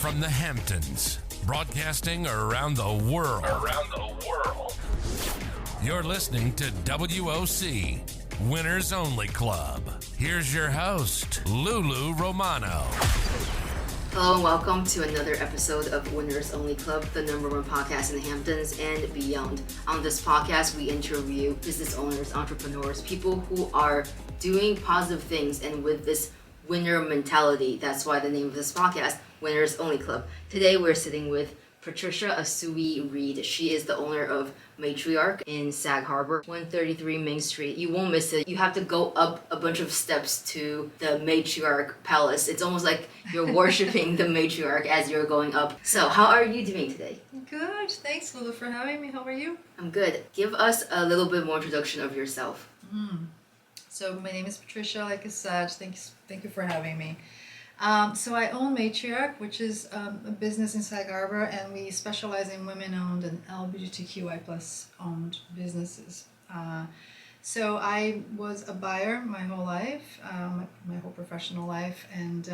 from the Hamptons, broadcasting around the world. You're listening to WOC, Winners Only Club. Here's your host, LuLu Romano. Hello and welcome to another episode of Winners Only Club, the #1 podcast in the Hamptons and beyond. On this podcast, we interview business owners, entrepreneurs, people who are doing positive things and with this winner mentality. That's why the name of this podcast, Winners Only Club. Today we're sitting with Patricia Assui Reed. She is the owner of Matriark in Sag Harbor, 133 Main Street. You won't miss it. You have to go up a bunch of steps to the Matriark Palace. It's almost like you're worshiping the Matriark as you're going up. So how are you doing today? Good. Thanks, Lulu, for having me. How are you? I'm good. Give us a little bit more introduction of yourself. So my name is Patricia, like I said. Thank you for having me. So I own Matriark, which is a business in Sag Harbor, and we specialize in women-owned and LGBTQI plus owned businesses. So I was a buyer my whole life, my whole professional life, and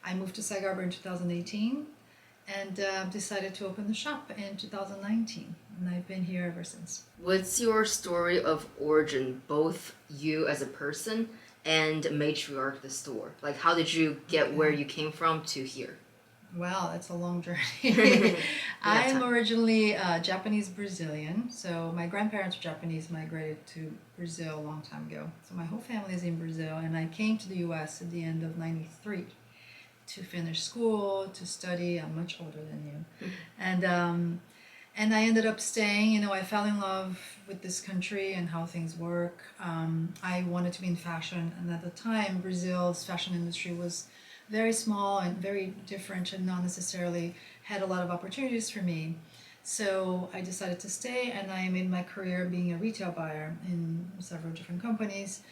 I moved to Sag Harbor in 2018 and decided to open the shop in 2019, and I've been here ever since. What's your story of origin, both you as a person and Matriark, the store? Like, how did you get where you came from to here? Wow, that's a long journey. I'm originally Japanese Brazilian. So my grandparents were Japanese, migrated to Brazil a long time ago. So my whole family is in Brazil, and I came to the US at the end of '93 to finish school, to study. I'm much older than you. And I ended up staying. I fell in love with this country and how things work. I wanted to be in fashion, and at the time, Brazil's fashion industry was very small and very different and not necessarily had a lot of opportunities for me. So I decided to stay, and I made my career being a retail buyer in several different companies.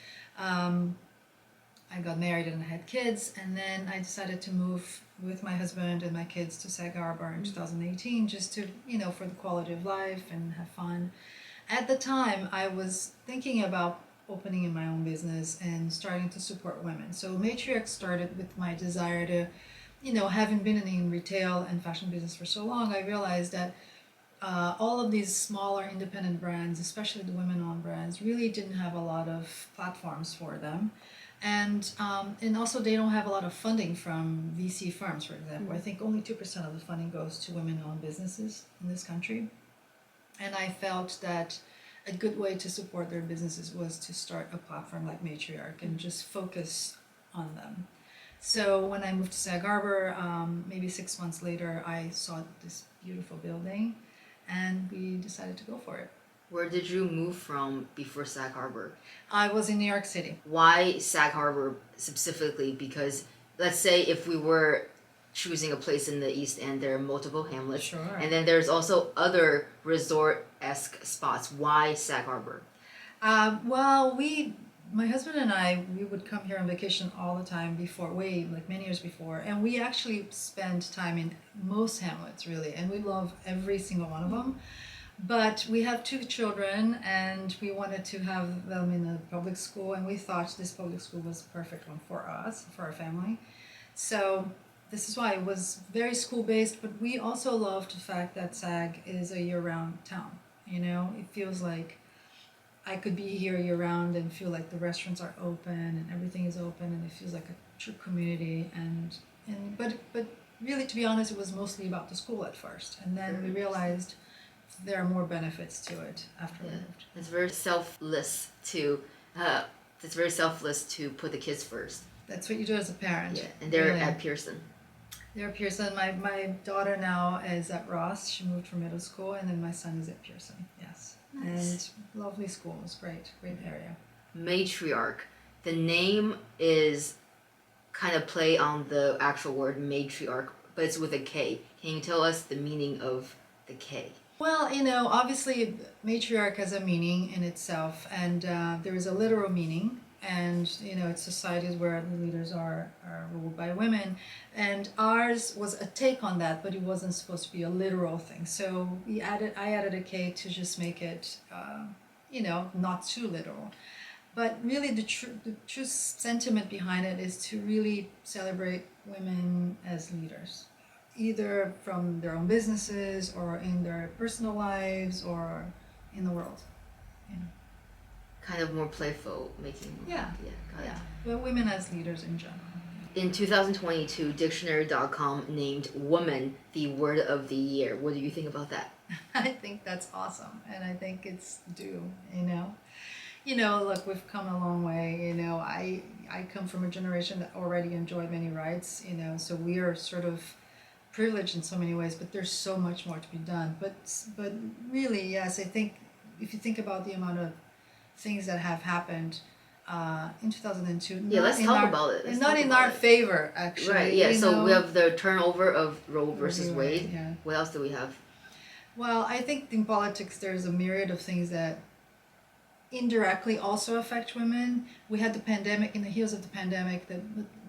I got married and I had kids, and then I decided to move with my husband and my kids to Sag Harbor in 2018 just to, for the quality of life and have fun. At the time, I was thinking about opening in my own business and starting to support women. So Matriarch started with my desire to, having been in retail and fashion business for so long, I realized that all of these smaller independent brands, especially the women-owned brands, really didn't have a lot of platforms for them. And also they don't have a lot of funding from VC firms, for example. I think only 2% of the funding goes to women-owned businesses in this country. And I felt that a good way to support their businesses was to start a platform like Matriarch and just focus on them. So when I moved to Sag Harbor, maybe 6 months later, I saw this beautiful building and we decided to go for it. Where did you move from before Sag Harbor? I was in New York City. Why Sag Harbor specifically? Because let's say if we were choosing a place in the East End, there are multiple hamlets. Sure. And then there's also other resort-esque spots. Why Sag Harbor? My husband and I, we would come here on vacation all the time before, many years before. And we actually spend time in most hamlets, really. And we love every single one of them. But we have 2 children, and we wanted to have them in a public school, and we thought this public school was the perfect one for us, for our family. So this is why it was very school-based, but we also loved the fact that Sag is a year-round town. It feels like I could be here year-round and feel like the restaurants are open and everything is open, and it feels like a true community. But really, to be honest, it was mostly about the school at first, and then we realized there are more benefits to it after we moved. It's very selfless to put the kids first. That's what you do as a parent. Yeah, and they're really. at Pearson. They're at Pearson. My daughter now is at Ross. She moved from middle school, and then my son is at Pearson. Yes, nice. And lovely school. It's great area. Matriarch. The name is kind of play on the actual word matriarch, but it's with a K. Can you tell us the meaning of the K? Well, obviously matriarch has a meaning in itself, and there is a literal meaning, and it's societies where the leaders are ruled by women, and ours was a take on that, but it wasn't supposed to be a literal thing. So I added a K to just make it, not too literal. But really the true sentiment behind it is to really celebrate women as leaders. either from their own businesses or in their personal lives or in the world. You know. Kind of more playful, making. Yeah. Got it. But women as leaders in general. In 2022, Dictionary.com named woman the word of the year. What do you think about that? I think that's awesome, and I think it's due, you know. You know, look, we've come a long way, you know. I come from a generation that already enjoyed many rights, you know, so we are sort of privileged in so many ways, but there's so much more to be done. But really, yes, I think if you think about the amount of things that have happened in 2002. Yeah, let's talk about it. It's not in our favor, actually. Right, yeah, so know? we have the turnover of Roe versus Wade, Wade. yeah. What else do we have? Well, I think in politics there's a myriad of things that indirectly also affect women. We had the pandemic, in the heels of the pandemic, that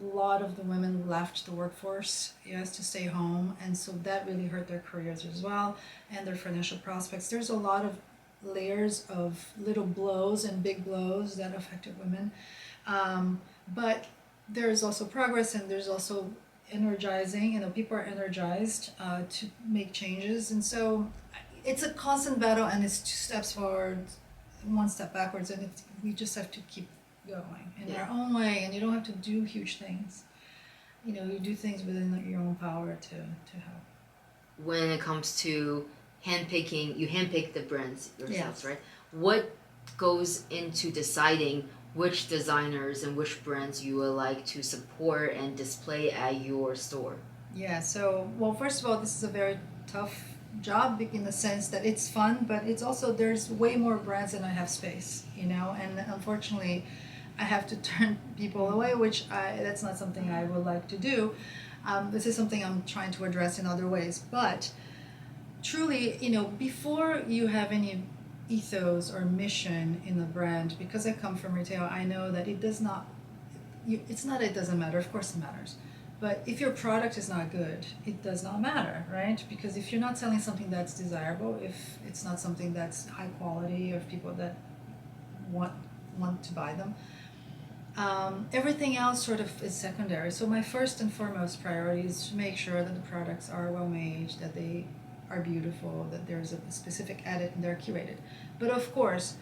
a lot of the women left the workforce, yes, to stay home, and so that really hurt their careers as well and their financial prospects. There's a lot of layers of little blows and big blows that affected women, but there's also progress, and there's also energizing. You know, people are energized to make changes, and so it's a constant battle, and it's 2 steps forward, 1 step backwards, and we just have to keep going in our own way. And you don't have to do huge things. You know, you do things within your own power to help. When it comes to handpicking, you handpick the brands yourselves, Yes. right? What goes into deciding which designers and which brands you would like to support and display at your store? Yeah, so, well, first of all, this is a very tough job in the sense that it's fun, but it's also, there's way more brands than I have space, you know, and unfortunately I have to turn people away, which that's not something I would like to do. This is something I'm trying to address in other ways, but truly, you know, before you have any ethos or mission in the brand, because I come from retail, I know that it does not, it's not it doesn't matter, of course it matters, but if your product is not good, it does not matter, right? Because if you're not selling something that's desirable, if it's not something that's high quality, of people that want to buy them, everything else sort of is secondary. So my first and foremost priority is to make sure that the products are well made, that they are beautiful, that there's a specific edit, and they're curated. But of course,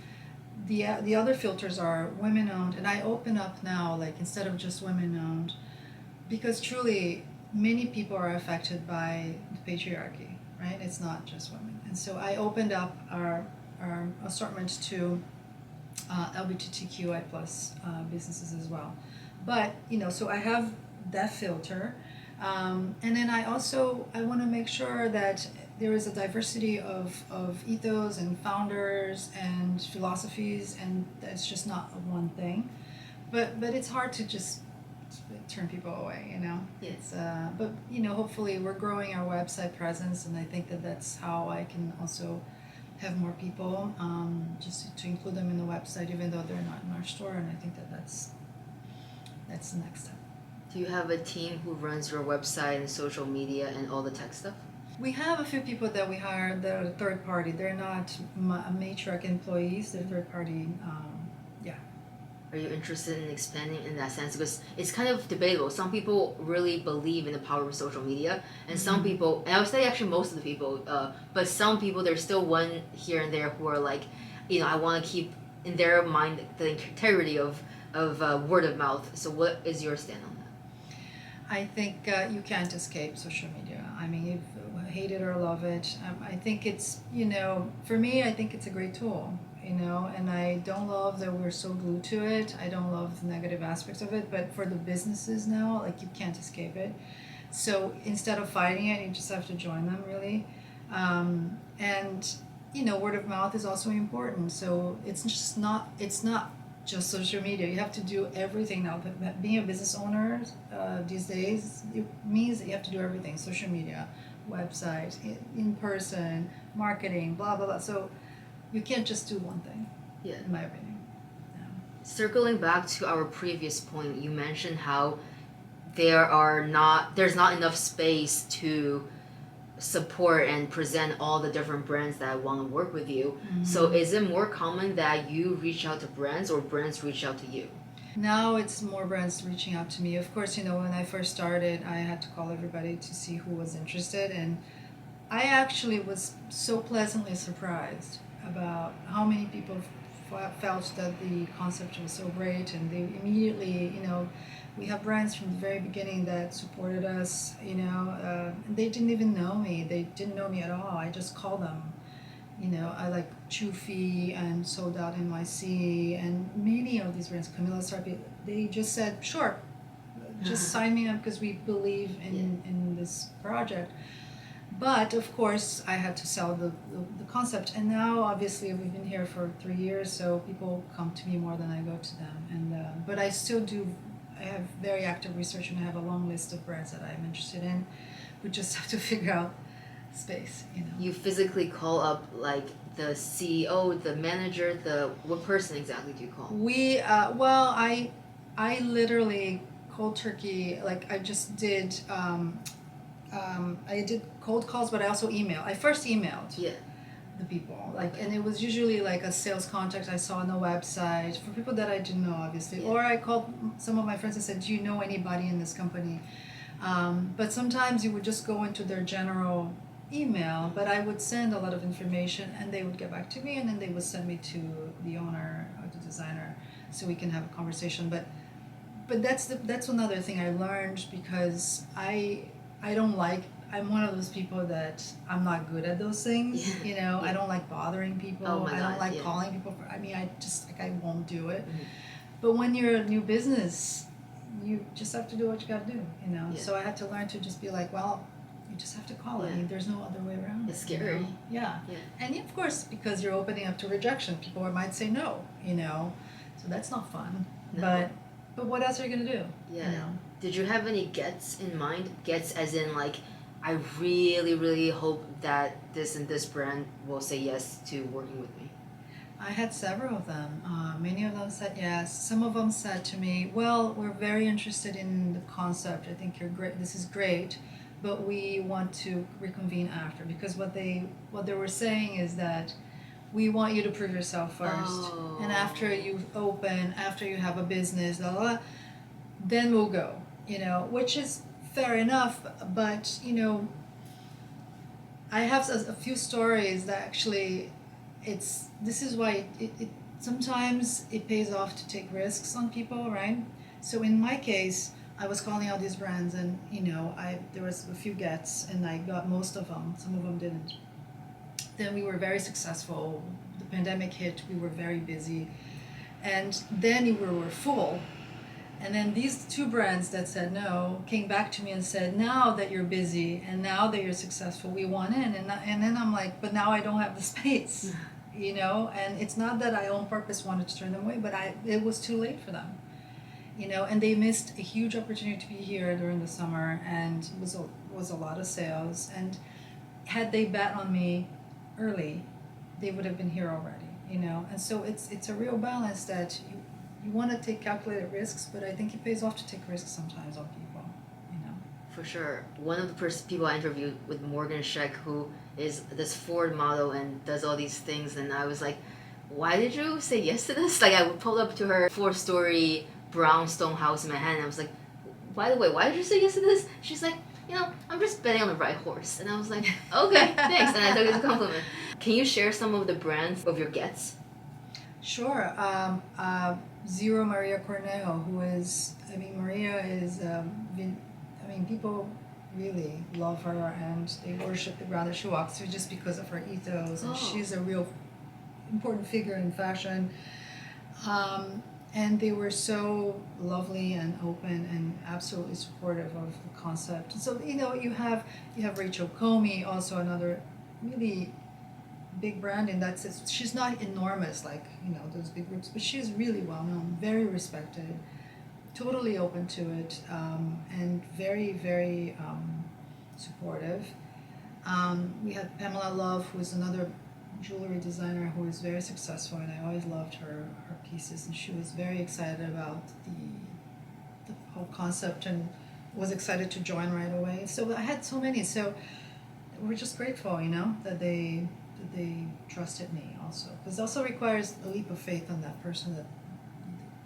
the other filters are women owned, and I open up now, like, instead of just women owned, because truly many people are affected by the patriarchy, right? It's not just women. And so I opened up our assortment to LGBTQI plus businesses as well. But, you know, so I have that filter. And then I want to make sure that there is a diversity of ethos and founders and philosophies, and that's just not one thing. But it's hard to just turn people away, you know. Yes. But you know, hopefully we're growing our website presence, and I think that that's how I can also have more people, just to include them in the website, even though they're not in our store. And I think that that's the next step. Do you have a team who runs your website and social media and all the tech stuff? We have a few people that we hired that are third party. They're not Matriark employees. They're third party. Are you interested in expanding in that sense? Because it's kind of debatable. Some people really believe in the power of social media, and some people, and I would say actually most of the people, but some people, there's still one here and there who are like, you know, I want to keep in their mind the integrity of word of mouth. So what is your stand on that? I think you can't escape social media. I mean, you hate it or love it. I think it's, you know, for me, I think it's a great tool. You know, and I don't love that we're so glued to it. I don't love the negative aspects of it, but for the businesses now, like, you can't escape it. So instead of fighting it, you just have to join them, really. And you know, word of mouth is also important. So it's not just social media. You have to do everything now. Being a business owner these days, it means that you have to do everything: social media, website, in person, marketing, blah blah blah. So you can't just do one thing, in my opinion. Yeah. Circling back to our previous point, you mentioned how there's not enough space to support and present all the different brands that want to work with you. Mm-hmm. So is it more common that you reach out to brands or brands reach out to you? Now it's more brands reaching out to me. Of course, when I first started, I had to call everybody to see who was interested, and I actually was so pleasantly surprised about how many people felt that the concept was so great, and they immediately, we have brands from the very beginning that supported us, and they didn't even know me. They didn't know me at all. I just called them. I like Chufi and Sold Out NYC and many of these brands, Camilla Sarpi, they just said, sure, just sign me up because we believe in this project. But of course, I had to sell the concept. And now, obviously, we've been here for 3 years, so people come to me more than I go to them. And but I still do, I have very active research, and I have a long list of brands that I'm interested in. We just have to figure out space. You physically call up like the CEO, the manager, what person exactly do you call? I literally cold turkey, like I just did. I did cold calls, but I also emailed. I first emailed the people, and it was usually like a sales contact I saw on the website for people that I didn't know, obviously. Or I called some of my friends and said, "Do you know anybody in this company?" But sometimes you would just go into their general email, but I would send a lot of information, and they would get back to me, and then they would send me to the owner or the designer, so we can have a conversation. But that's another thing I learned, because I'm one of those people that I'm not good at those things. I don't like bothering people. I don't like calling people. I won't do it. Mm-hmm. But when you're a new business, you just have to do what you got to do. So I had to learn to just be like, well, you just have to call it. There's no other way around. It's scary. Yeah. And of course, because you're opening up to rejection, people might say no. So that's not fun. No. But what else are you gonna do? Did you have any gets in mind? Gets as in like, I really, really hope that this and this brand will say yes to working with me. I had several of them. Many of them said yes. Some of them said to me, well, we're very interested in the concept. I think you're great. This is great, but we want to reconvene after, because what they were saying is that we want you to prove yourself first, and after you open, after you have a business, blah, blah, blah, then we'll go. Which is fair enough, but I have a few stories that actually, this is why it sometimes it pays off to take risks on people, right? So in my case, I was calling out these brands, and there was a few gets, and I got most of them. Some of them didn't. Then we were very successful. The pandemic hit. We were very busy, and then we were full. And then these two brands that said no came back to me and said, now that you're busy and now that you're successful, we want in. And then I'm like, but now I don't have the space, And it's not that I on purpose wanted to turn them away, but it was too late for them, And they missed a huge opportunity to be here during the summer, and it was a lot of sales. And had they bet on me early, they would have been here already, And so it's a real balance that you want to take calculated risks, but I think it pays off to take risks sometimes on people, For sure. One of the people I interviewed with Morgan Sheck, who is this Ford model and does all these things, and I was like, why did you say yes to this? Like, I pulled up to her 4-story brownstone house in Manhattan, and I was like, by the way, why did you say yes to this? She's like, I'm just betting on the right horse. And I was like, okay, thanks. And I took it as a compliment. Can you share some of the brands of your gets? Sure. Zero Maria Cornejo, who is, Maria is, people really love her, and they worship the ground that she walks through just because of her ethos, and she's a real important figure in fashion. And they were so lovely and open and absolutely supportive of the concept. So, you have Rachel Comey, also another really big brand in that sense. She's not enormous like those big groups, but she's really well known, very respected, totally open to it, and very, very supportive. We had Pamela Love, who is another jewelry designer who is very successful, and I always loved her pieces, and she was very excited about the whole concept and was excited to join right away. So I had so many, so we're just grateful, that they trusted me also, because it also requires a leap of faith on that person that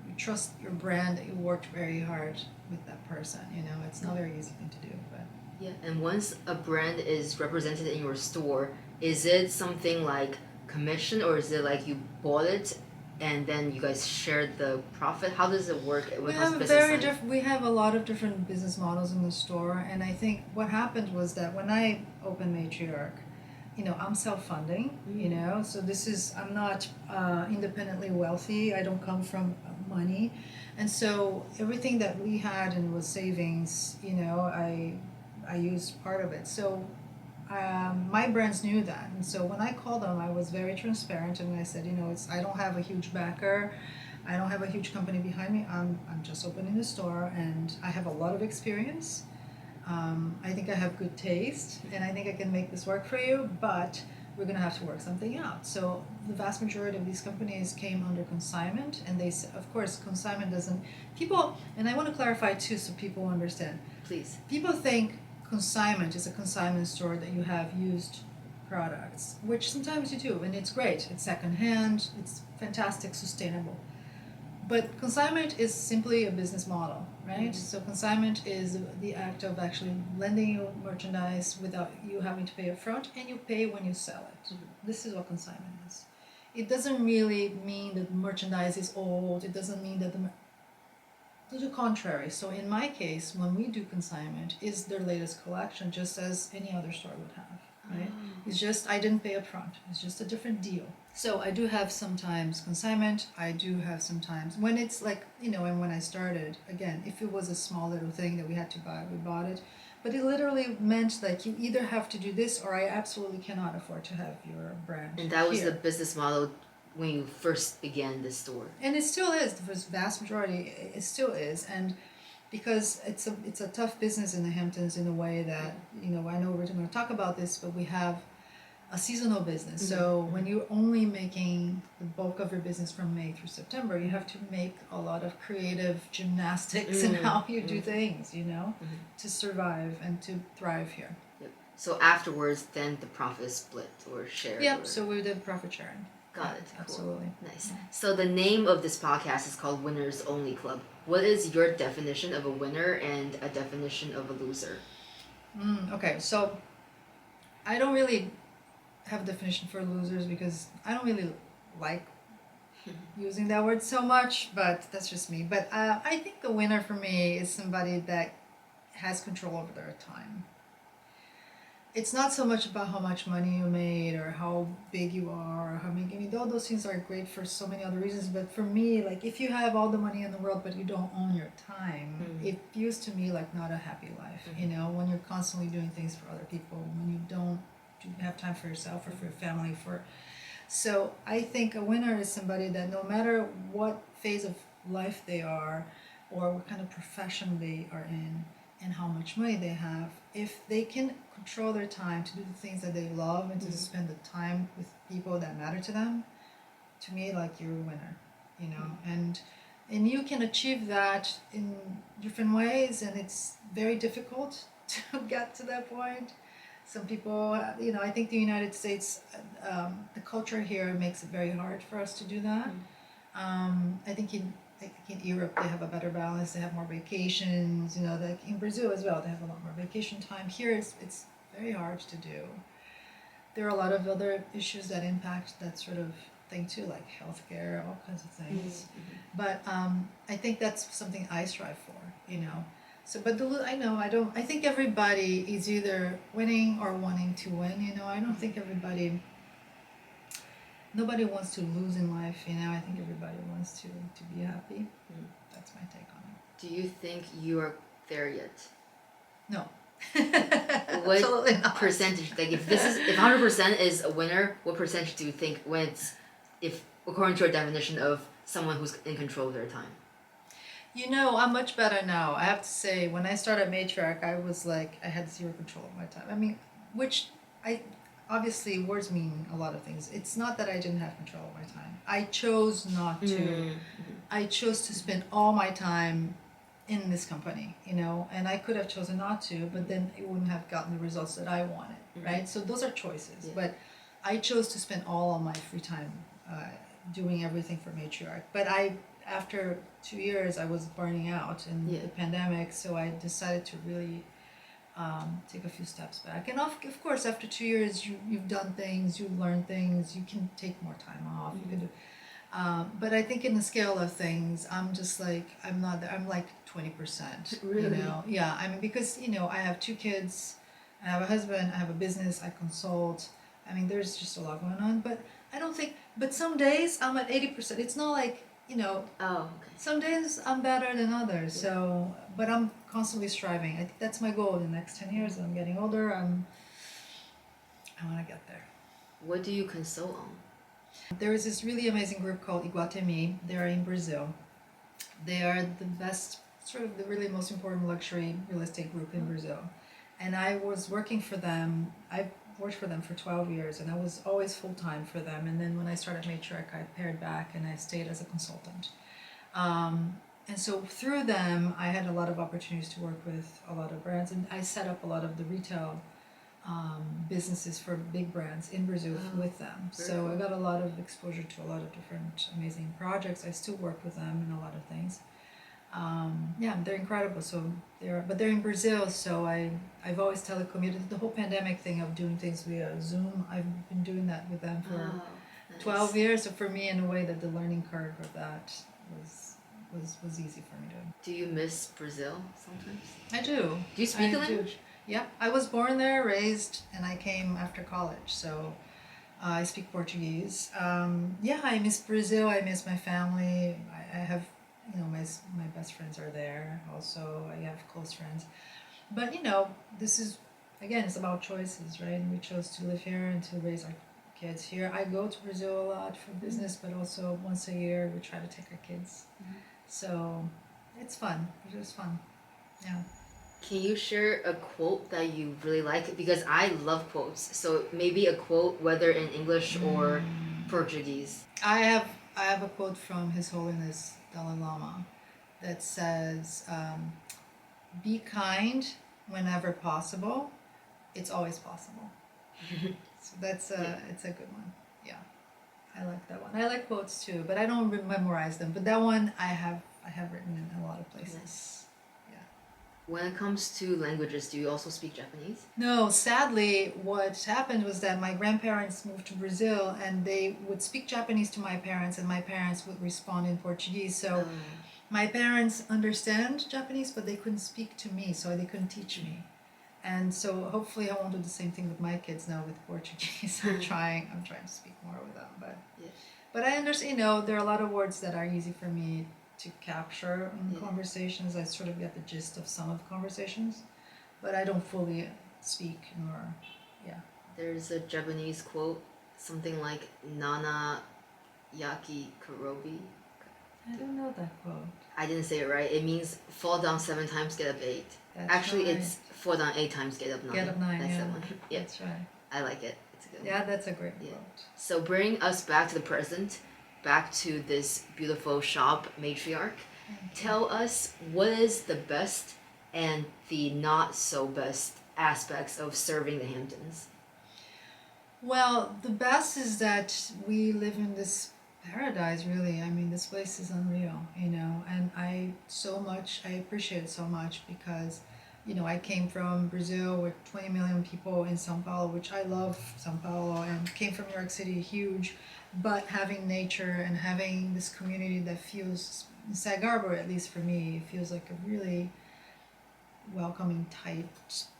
you're trust your brand that you worked very hard with that person. It's not a very easy thing to do, but Yeah, and once a brand is represented in your store, is it something like commission, or is it like you bought it and then you guys shared the profit? How does it work when it comes to business side? we have a lot of different business models in the store, and I think what happened was that when I opened Matriark, I'm self-funding, so I'm not independently wealthy. I don't come from money. And so everything that we had and was savings, I used part of it. So my brands knew that. And so when I called them, I was very transparent, and I said, I don't have a huge backer. I don't have a huge company behind me. I'm just opening the store, and I have a lot of experience. I think I have good taste, and I think I can make this work for you, but we're going to have to work something out. So the vast majority of these companies came under consignment, and of course, consignment doesn't, people, and I want to clarify too so people understand. Please. People think consignment is a consignment store that you have used products, which sometimes you do, and it's great. It's secondhand, it's fantastic, sustainable. But consignment is simply a business model, right? Mm-hmm. So consignment is the act of actually lending you merchandise without you having to pay up front, and you pay when you sell it. Mm-hmm. This is what consignment is. It doesn't really mean that merchandise is old. It doesn't mean that to the contrary. So in my case, when we do consignment, it's their latest collection, just as any other store would have, right? Oh. It's just, I didn't pay up front. It's just a different deal. So I do have sometimes consignment. I do have sometimes, when it's like, and when I started, again, if it was a small little thing that we had to buy, we bought it. But it literally meant like you either have to do this, or I absolutely cannot afford to have your brand. And that was the business model when you first began this store. And it still is. The vast majority, it still is. And because it's a tough business in the Hamptons in a way that, I know we're going to talk about this, but we have a seasonal business. Mm-hmm. So when you're only making the bulk of your business from May through September, you have to make a lot of creative gymnastics in how you do things, to survive and to thrive here. Yep. So afterwards, then the profit is split or shared? Yep, so we did profit sharing. Got it. Cool. Absolutely. Nice. Yeah. So the name of this podcast is called Winners Only Club. What is your definition of a winner and a definition of a loser? Okay, so I don't really have a definition for losers because I don't really like using that word so much, but that's just me. But I think the winner for me is somebody that has control over their time. It's not so much about how much money you made or how big you are or how many, all those things are great for so many other reasons. But for me, like if you have all the money in the world but you don't own your time, it feels to me like not a happy life. When you're constantly doing things for other people, when you don't have time for yourself or for your family. So I think a winner is somebody that no matter what phase of life they are or what kind of profession they are in and how much money they have, if they can control their time to do the things that they love and to spend the time with people that matter to them, to me, like, you're a winner, and you can achieve that in different ways, and it's very difficult to get to that point. Some people, I think the United States, the culture here makes it very hard for us to do that. I think in Europe they have a better balance. They have more vacations. Like in Brazil as well, they have a lot more vacation time. Here it's very hard to do. There are a lot of other issues that impact that sort of thing too, like healthcare, all kinds of things. But I think that's something I strive for. So, but I think everybody is either winning or wanting to win. I don't think nobody wants to lose in life. I think everybody wants to be happy. That's my take on it. Do you think you are there yet? No. What Absolutely not. Percentage? Like if 100% is a winner, what percentage do you think when if according to your definition of someone who's in control of their time? I'm much better now. I have to say, when I started Matriark, I was like, I had zero control of my time. I mean, obviously words mean a lot of things. It's not that I didn't have control of my time. I chose not to. I chose to spend all my time in this company, and I could have chosen not to, but then it wouldn't have gotten the results that I wanted, right? So those are choices. Yeah. But I chose to spend all of my free time doing everything for Matriark. But I after 2 years, I was burning out in Yeah. the pandemic, so I decided to really take a few steps back. And of course, after 2 years, you've done things, you've learned things, you can take more time off. You can do, but I think in the scale of things, I'm just like, I'm not, I'm like 20%, Really? you know? Yeah, I mean, because, you know, I have 2 kids, I have a husband, I have a business, I consult. I mean, there's just a lot going on, but I don't think, but some days I'm at 80%. It's not like, you know, Oh, okay. some days I'm better than others. Yeah. So, but I'm constantly striving. I think that's my goal in the next 10 years. I'm getting older. I want to get there. What do you consult on? There is this really amazing group called Iguatemi. They're in Brazil. They are the best, sort of the really most important luxury real estate group in Brazil. And I was working for them. I worked for them for 12 years, and I was always full-time for them. And then when I started Matriark, I pared back and I stayed as a consultant. And so through them, I had a lot of opportunities to work with a lot of brands, and I set up a lot of the retail businesses for big brands in Brazil with them. So I got a lot of exposure to a lot of different amazing projects. I still work with them in a lot of things. Yeah, they're incredible. So they're in Brazil. So I've always telecommuted. The whole pandemic thing of doing things via Zoom, I've been doing that with them for Nice. 12 years. So for me, in a way, that the learning curve of that was easy for me to. Do you miss Brazil sometimes? I do. Do you speak I the language? Yeah, I was born there, raised, and I came after college. So I speak Portuguese. Yeah, I miss Brazil. I miss my family. I have, you know, my best friends are there. Also, I have close friends. But you know, this is, again, it's about choices, right? And we chose to live here and to raise our kids here. I go to Brazil a lot for business, but also once a year we try to take our kids. So it's fun. It's just fun. Yeah. Can you share a quote that you really like? Because I love quotes. So maybe a quote, whether in English or Portuguese. I have a quote from His Holiness Dalai Lama that says, "Be kind whenever possible. It's always possible." So that's it's a good one. Yeah, I like that one. I like quotes too, but I don't memorize them. But that one I have written in a lot of places. Nice. When it comes to languages, do you also speak Japanese? No, sadly, what happened was that my grandparents moved to Brazil, and they would speak Japanese to my parents, and my parents would respond in Portuguese. So my parents understand Japanese, but they couldn't speak to me, so they couldn't teach me. And so hopefully I won't do the same thing with my kids now with Portuguese. I'm trying to speak more with them, but I understand. You know, there are a lot of words that are easy for me to capture in conversations. I sort of get the gist of some of the conversations, but I don't fully speak nor, There's a Japanese quote, something like "Nana Yaki Karobi." I don't know that quote. I didn't say it right. It means fall down 7 times, get up 8. That's Actually, right. it's fall down 8 times, get up 9. Get up 9, That's yeah. that one. Yeah, That's right. I like it. It's a good one. Yeah, that's a great quote. So bring us back to the present, back to this beautiful shop, Matriark. Tell us what is the best and the not so best aspects of serving the Hamptons. Well, the best is that we live in this paradise, really. I mean, this place is unreal, you know, and I appreciate it so much because, you know, I came from Brazil with 20 million people in São Paulo, which I love São Paulo, and came from New York City, huge, but having nature and having this community that feels, in Sag Harbor, at least for me, it feels like a really welcoming, tight,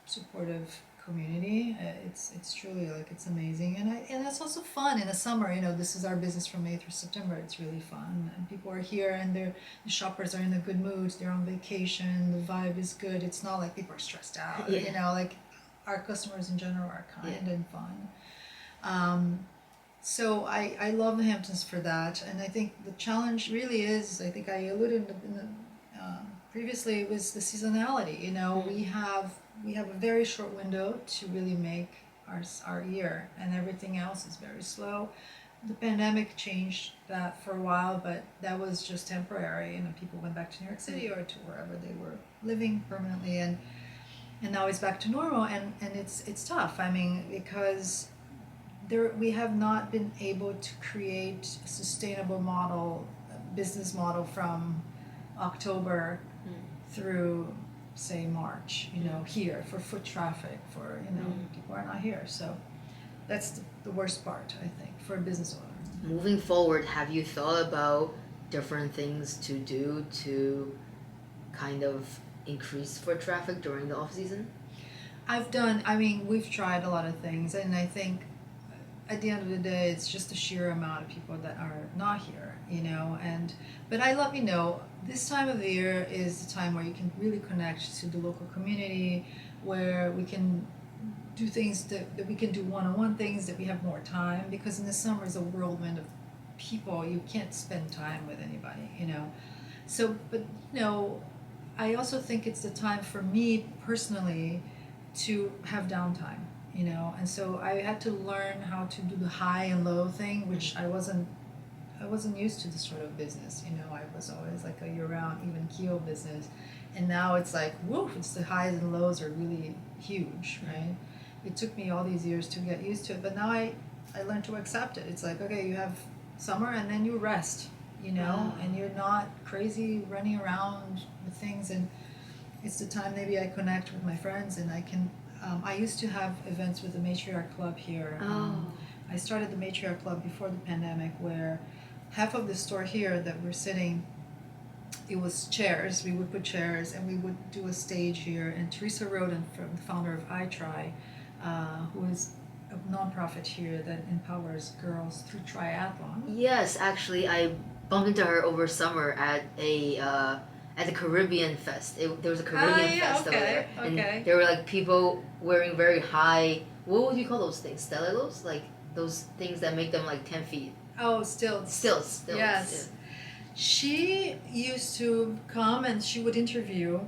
supportive community. It's truly, like, it's amazing, and it's also fun in the summer. You know, this is our business from May through September. It's really fun, and people are here, and the shoppers are in a good mood. They're on vacation. The vibe is good. It's not like people are stressed out. Yeah. You know, like, our customers in general are kind and fun. So I love the Hamptons for that, and I think the challenge really is, I think I alluded in the previously, it was the seasonality. You know, we have a very short window to really make our year, and everything else is very slow. The pandemic changed that for a while, but that was just temporary. You know, people went back to New York City or to wherever they were living permanently, and now it's back to normal, and it's tough. I mean, because we have not been able to create a sustainable model business model from October through, say, March, here for foot traffic, for, people are not here. So that's the worst part, I think, for a business owner. Moving forward, have you thought about different things to do to kind of increase foot traffic during the off season? We've tried a lot of things, and I think at the end of the day, it's just the sheer amount of people that are not here, but I love, this time of the year is the time where you can really connect to the local community, where we can do things that we can do one-on-one things, that we have more time, because in the summer is a whirlwind of people. You can't spend time with anybody, So, but, I also think it's the time for me personally to have downtime, and so I had to learn how to do the high and low thing, which I wasn't used to this sort of business. I was always like a year-round, even keel business, and now it's like, woof, it's the highs and lows are really huge, right? It took me all these years to get used to it, but now I learned to accept it. It's like, okay, you have summer and then you rest, and you're not crazy running around with things, and it's the time maybe I connect with my friends, and I can, I used to have events with the Matriark Club here. I started the Matriark Club before the pandemic, where half of the store here that we're sitting, it was chairs. We would put chairs and we would do a stage here. And Teresa Roden, the founder of iTry, who is a nonprofit here that empowers girls through triathlon. Yes, actually, I bumped into her over summer at the Caribbean Fest. There was a Caribbean Fest over there, and there were like people wearing very high. What would you call those things? Stilettos, like those things that make them like 10 feet. Oh, stilts. Yes. Yeah. She used to come and she would interview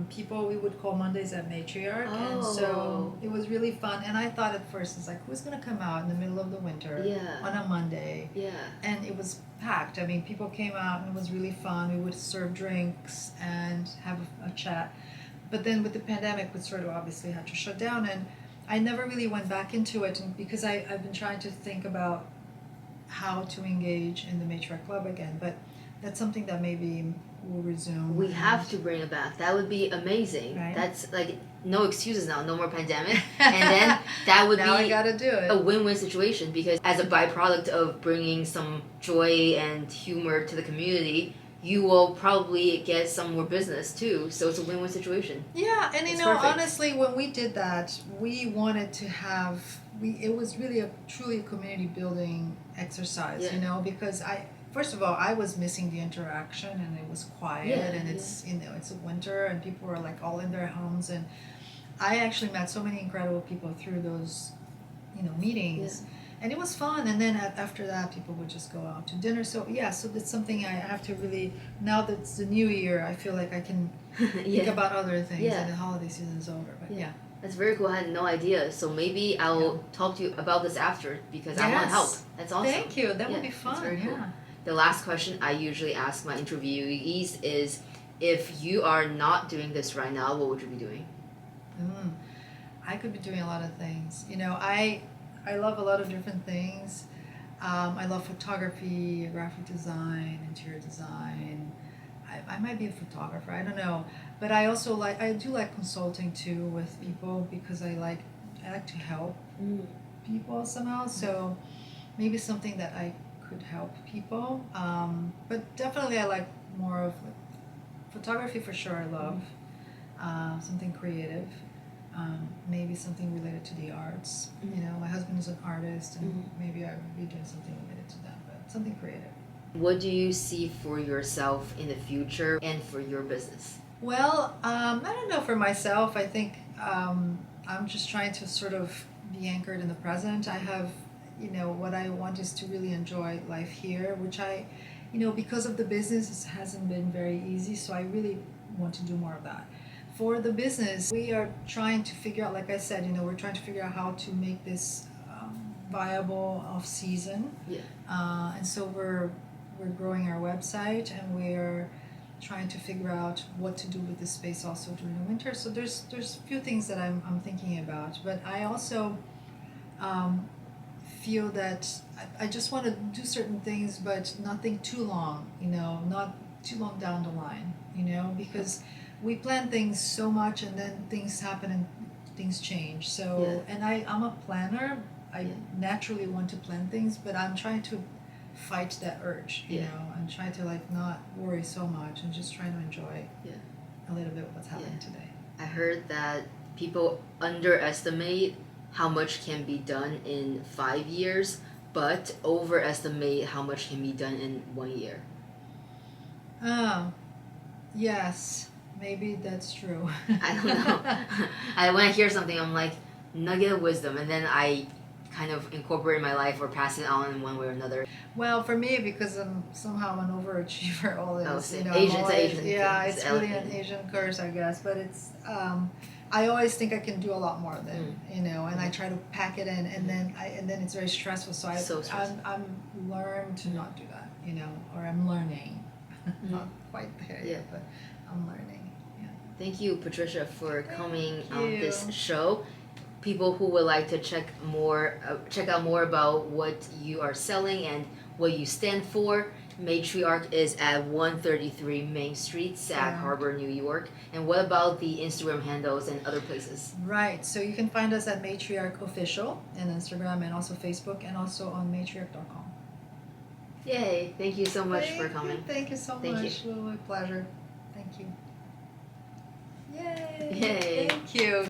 people we would call Mondays at Matriark. And so it was really fun. And I thought at first, it's like, who's going to come out in the middle of the winter on a Monday? Yeah. And it was packed. I mean, people came out and it was really fun. We would serve drinks and have a chat. But then with the pandemic, we sort of obviously had to shut down. And I never really went back into it because I've been trying to think about how to engage in the Matriarch Club again, but that's something that maybe will resume. We have to bring it back. That would be amazing. Right? That's like no excuses now, no more pandemic, and then that would now be I gotta do it. A win-win situation, because as a byproduct of bringing some joy and humor to the community, you will probably get some more business too. So it's a win-win situation. Yeah, and it's perfect. Perfect. Honestly, when we did that, we wanted to have. It was really truly a community building exercise, because first of all, I was missing the interaction, and it was quiet, and it's it's a winter, and people were like all in their homes, and I actually met so many incredible people through those, meetings, and it was fun. And then after that, people would just go out to dinner. So so that's something I have to really, now that it's the new year, I feel like I can think about other things, and the holiday season is over. But That's very cool. I had no idea. So maybe I'll talk to you about this after, because I want to help. That's awesome. Thank you. That would be fun. That's very cool. The last question I usually ask my interviewees is, if you are not doing this right now, what would you be doing? I could be doing a lot of things. I love a lot of different things. I love photography, graphic design, interior design. I might be a photographer, I don't know. But I also I do like consulting too with people, because I like to help people somehow. So maybe something that I could help people. But definitely I like more of photography for sure. I love something creative. Maybe something related to the arts. My husband is an artist, and maybe I would be doing something related to that, but something creative. What do you see for yourself in the future and for your business? Well, I don't know for myself. I think I'm just trying to sort of be anchored in the present. I have, what I want is to really enjoy life here, which I, because of the business, it hasn't been very easy. So I really want to do more of that. For the business, we are trying to figure out, like I said, we're trying to figure out how to make this viable off season. And so we're growing our website, and we're trying to figure out what to do with the space also during the winter. So there's a few things that I'm thinking about, but I also feel that I just want to do certain things, but nothing too long, not too long down the line, because we plan things so much and then things happen and things change. So, and I'm a planner. I naturally want to plan things, but I'm trying to fight that urge, and try to like not worry so much and just try to enjoy a little bit what's happening today. I heard that people underestimate how much can be done in 5 years, but overestimate how much can be done in 1 year. Oh, yes, maybe that's true. I don't know. When I hear something, I'm like, nugget of wisdom, and then I kind of incorporate in my life or pass it on in one way or another. Well, for me, because I'm somehow an overachiever, always, Asian. Yeah, it's really an Asian curse, I guess. But it's, I always think I can do a lot more than and I try to pack it in, and then it's very stressful. So I'm learned to not do that, or I'm learning, not quite there yet, but I'm learning. Yeah. Thank you, Patricia, for coming on this show. People who would like to check out more about what you are selling and what you stand for, Matriark is at 133 Main Street, Sag Harbor, New York. And what about the Instagram handles and other places? Right, so you can find us at Matriark Official on Instagram and also Facebook, and also on matriark.com. Yay, thank you so much for coming. Thank you so much. My pleasure. Thank you. Yay. Yay. Thank you.